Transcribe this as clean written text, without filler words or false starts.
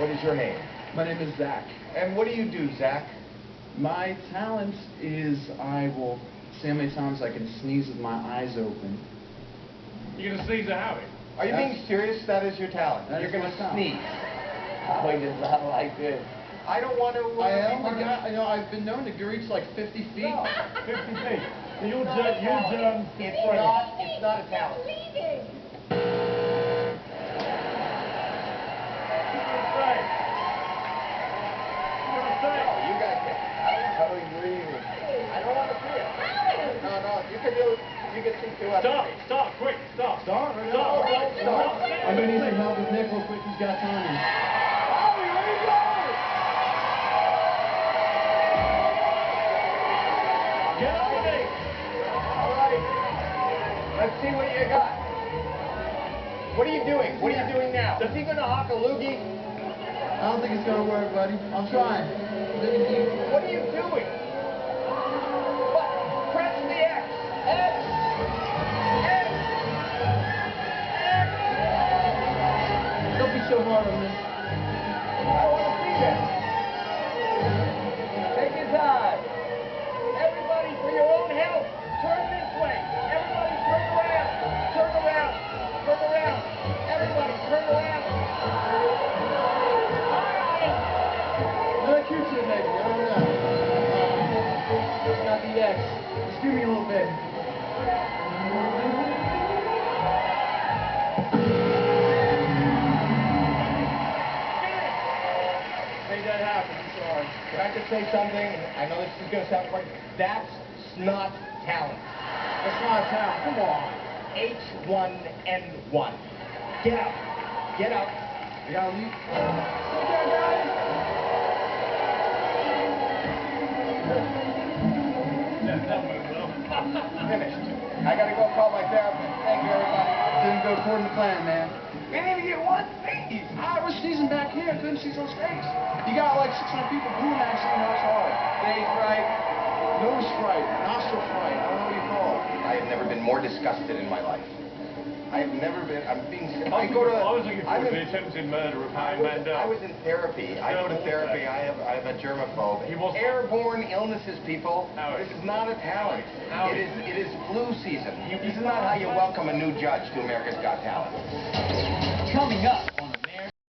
What is your name? My name is Zach. And what do you do, Zach? My talent is I will say how many times I can sneeze with my eyes open. You're gonna sneeze at Howie? Are you being serious? That is your talent. That You're is going my to talent. sneeze. Howie does not like this. I don't want to... I am. I've been known to reach like 50 feet. No. 50 feet. So you'll It's not a talent. It's not a talent. You guys can. How are you breathing? I don't want to see it. No, you can do it. You can see two other things. Stop, quick, stop. Start right No, now. don't start. I'm gonna need some help with Nick real quick. He's got time. Howie, where are you going? Get on me. All right. Let's see what you got. What are you doing? What are you doing now? Is he going to hock a loogie? I don't think it's gonna work, buddy. I'm trying. What are you doing? What? Press the X. X. X. X. Don't be so hard on this. I want to see this. Take your time. Everybody, for your own health, turn this way. Everybody, turn around. Turn around. Turn around. Everybody, turn around. Another Q-tip, maybe. I don't know. It's not the X. Just give me a little bit. Made that happen. I'm sorry. Can I just say something? I know this is going to sound quite... That's snot talent. That's not a talent. Come on. H1N1. Get out. Get out. You gotta leave. Finished. I got to go call my therapist. Thank you, everybody. Didn't go according to plan, man. We didn't even get one sneeze. I was sneezing back here. I couldn't sneeze on stage. You got like 600 people booing that shit, and that's hard. Stage fright. Nose fright, nostril fright, I don't know what you call it. I have never been more disgusted in my life. I have never been. I'm being. I was looking forward to the attempted murder of Howie Mandel. I was in therapy. I go to therapy. I have a germaphobe. He was airborne illnesses, people. Howie. This is not a talent. Howie. It is flu season. This is not how you welcome a new judge to America's Got Talent. Coming up,